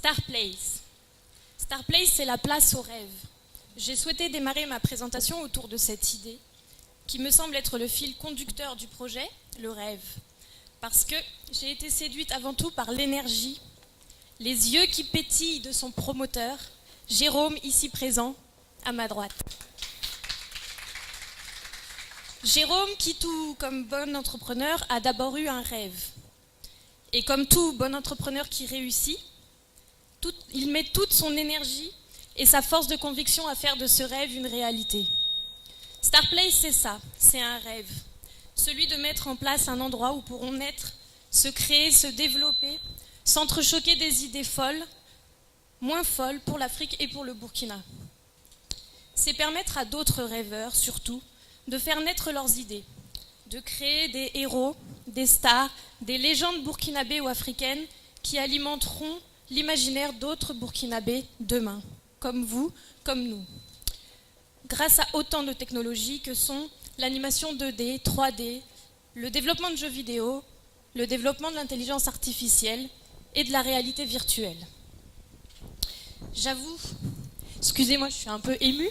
Star Place. Star Place, c'est la place au rêve. J'ai souhaité démarrer ma présentation autour de cette idée, qui me semble être le fil conducteur du projet, le rêve. Parce que j'ai été séduite avant tout par l'énergie, les yeux qui pétillent de son promoteur, Jérôme, ici présent, à ma droite. Jérôme, qui tout comme bon entrepreneur, a d'abord eu un rêve. Et comme tout bon entrepreneur qui réussit, il met toute son énergie et sa force de conviction à faire de ce rêve une réalité. Star Place, c'est ça, c'est un rêve. Celui de mettre en place un endroit où pourront naître, se créer, se développer, s'entrechoquer des idées folles, moins folles pour l'Afrique et pour le Burkina. C'est permettre à d'autres rêveurs, surtout, de faire naître leurs idées, de créer des héros, des stars, des légendes burkinabées ou africaines qui alimenteront l'imaginaire d'autres burkinabés demain, comme vous, comme nous. Grâce à autant de technologies que sont l'animation 2D, 3D, le développement de jeux vidéo, le développement de l'intelligence artificielle et de la réalité virtuelle. J'avoue, excusez-moi, je suis un peu émue,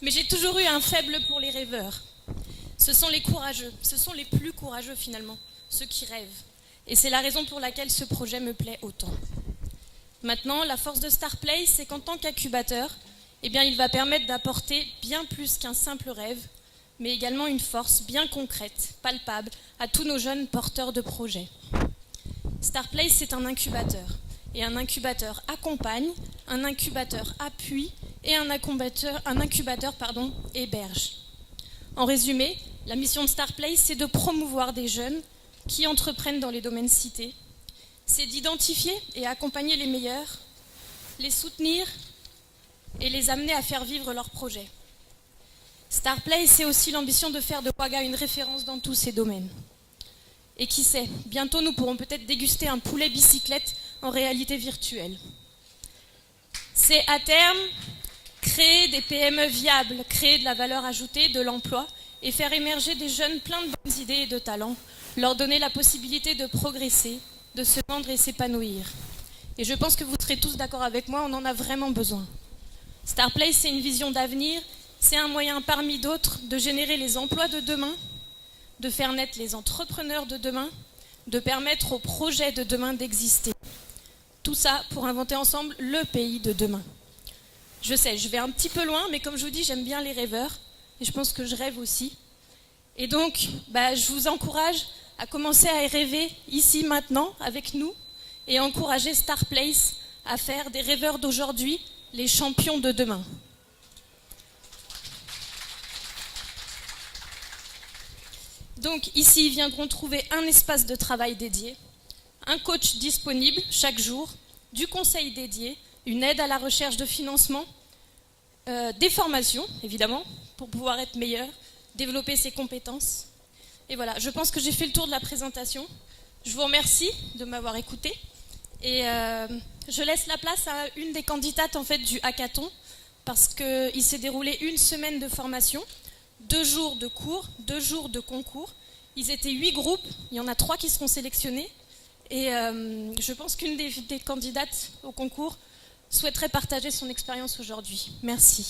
mais j'ai toujours eu un faible pour les rêveurs. Ce sont les courageux, ce sont les plus courageux finalement, ceux qui rêvent. Et c'est la raison pour laquelle ce projet me plaît autant. Maintenant, la force de Star Place, c'est qu'en tant qu'incubateur, il va permettre d'apporter bien plus qu'un simple rêve, mais également une force bien concrète, palpable, à tous nos jeunes porteurs de projets. Star Place, c'est un incubateur. Et un incubateur accompagne, un incubateur appuie et un incubateur héberge. En résumé, la mission de Star Place, c'est de promouvoir des jeunes qui entreprennent dans les domaines cités. C'est d'identifier et accompagner les meilleurs, les soutenir et les amener à faire vivre leurs projets. Star Place, c'est aussi l'ambition de faire de Ouaga une référence dans tous ces domaines. Et qui sait, bientôt nous pourrons peut-être déguster un poulet bicyclette en réalité virtuelle. C'est à terme créer des PME viables, créer de la valeur ajoutée, de l'emploi et faire émerger des jeunes pleins de bonnes idées et de talents, leur donner la possibilité de progresser, de se vendre et s'épanouir. Et je pense que vous serez tous d'accord avec moi, on en a vraiment besoin. Star Place, c'est une vision d'avenir, c'est un moyen parmi d'autres de générer les emplois de demain, de faire naître les entrepreneurs de demain, de permettre aux projets de demain d'exister. Tout ça pour inventer ensemble le pays de demain. Je sais, je vais un petit peu loin, mais comme je vous dis, j'aime bien les rêveurs, et je pense que je rêve aussi. Et donc, je vous encourage à commencer à rêver ici, maintenant, avec nous, et à encourager Star Place à faire des rêveurs d'aujourd'hui les champions de demain. Donc ici, ils viendront trouver un espace de travail dédié, un coach disponible chaque jour, du conseil dédié, une aide à la recherche de financement, des formations, évidemment, pour pouvoir être meilleur, développer ses compétences. Et voilà, je pense que j'ai fait le tour de la présentation. Je vous remercie de m'avoir écouté. Et je laisse la place à une des candidates en fait, du hackathon, parce qu'il s'est déroulé une semaine de formation, 2 jours de cours, 2 jours de concours. Ils étaient 8 groupes, il y en a 3 qui seront sélectionnés. Et je pense qu'une des candidates au concours souhaiterait partager son expérience aujourd'hui. Merci.